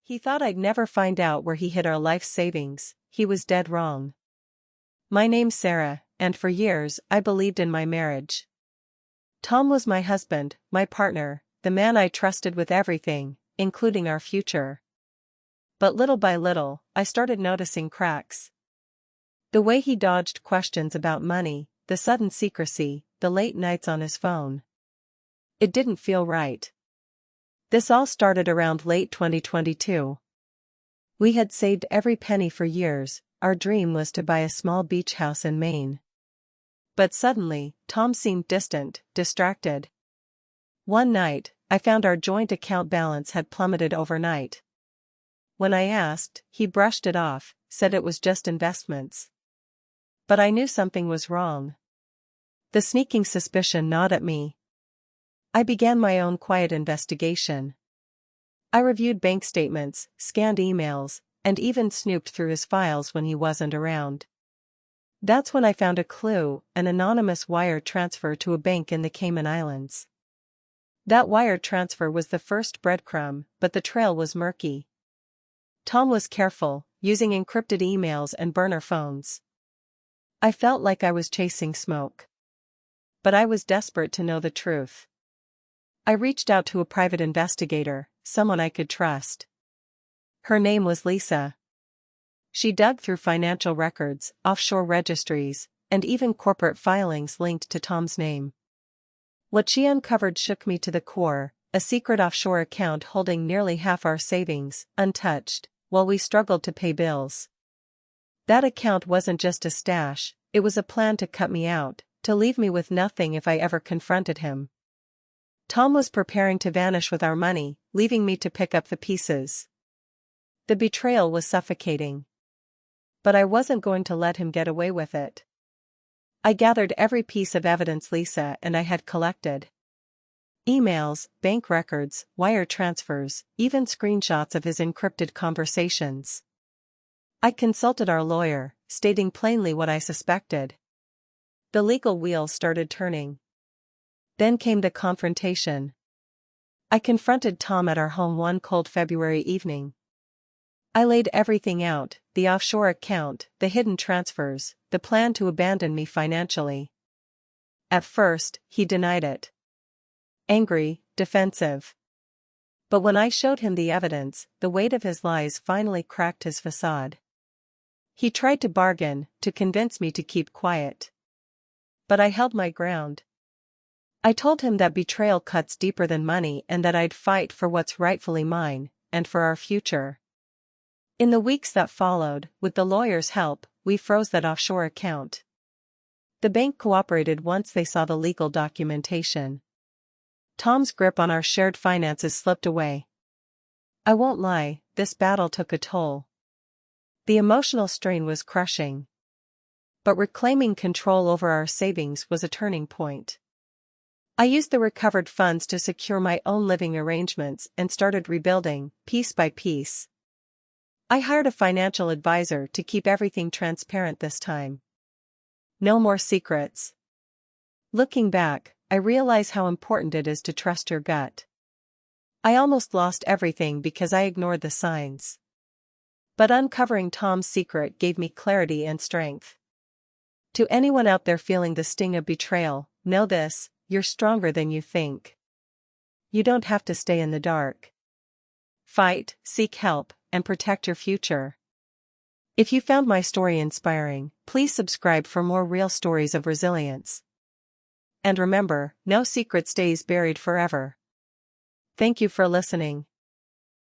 He thought I'd never find out where he hid our life savings. He was dead wrong. My name's Sarah, and for years I believed in my marriage. Tom was my husband, my partner, the man I trusted with everything, including our future. But little by little, I started noticing cracks. The way he dodged questions about money, the sudden secrecy, the late nights on his phone. It didn't feel right. This all started around late 2022. We had saved every penny for years. Our dream was to buy a small beach house in Maine. But suddenly, Tom seemed distant, distracted. One night, I found our joint account balance had plummeted overnight. When I asked, he brushed it off, said it was just investments. But I knew something was wrong. The sneaking suspicion gnawed at me. I began my own quiet investigation. I reviewed bank statements, scanned emails, and even snooped through his files when he wasn't around. That's when I found a clue, an anonymous wire transfer to a bank in the Cayman Islands. That wire transfer was the first breadcrumb, but the trail was murky. Tom was careful, using encrypted emails and burner phones. I felt like I was chasing smoke. But I was desperate to know the truth. I reached out to a private investigator, someone I could trust. Her name was Lisa. She dug through financial records, offshore registries, and even corporate filings linked to Tom's name. What she uncovered shook me to the core, a secret offshore account holding nearly half our savings, untouched, while we struggled to pay bills. That account wasn't just a stash, it was a plan to cut me out, to leave me with nothing if I ever confronted him. Tom was preparing to vanish with our money, leaving me to pick up the pieces. The betrayal was suffocating. But I wasn't going to let him get away with it. I gathered every piece of evidence Lisa and I had collected. Emails, bank records, wire transfers, even screenshots of his encrypted conversations. I consulted our lawyer, stating plainly what I suspected. The legal wheels started turning. Then came the confrontation. I confronted Tom at our home one cold February evening. I laid everything out, the offshore account, the hidden transfers, the plan to abandon me financially. At first, he denied it. Angry, defensive. But when I showed him the evidence, the weight of his lies finally cracked his facade. He tried to bargain, to convince me to keep quiet. But I held my ground. I told him that betrayal cuts deeper than money and that I'd fight for what's rightfully mine, and for our future. In the weeks that followed, with the lawyer's help, we froze that offshore account. The bank cooperated once they saw the legal documentation. Tom's grip on our shared finances slipped away. I won't lie, this battle took a toll. The emotional strain was crushing. But reclaiming control over our savings was a turning point. I used the recovered funds to secure my own living arrangements and started rebuilding, piece by piece. I hired a financial advisor to keep everything transparent this time. No more secrets. Looking back, I realize how important it is to trust your gut. I almost lost everything because I ignored the signs. But uncovering Tom's secret gave me clarity and strength. To anyone out there feeling the sting of betrayal, know this: you're stronger than you think. You don't have to stay in the dark. Fight, seek help, and protect your future. If you found my story inspiring, please subscribe for more real stories of resilience. And remember, no secret stays buried forever. Thank you for listening.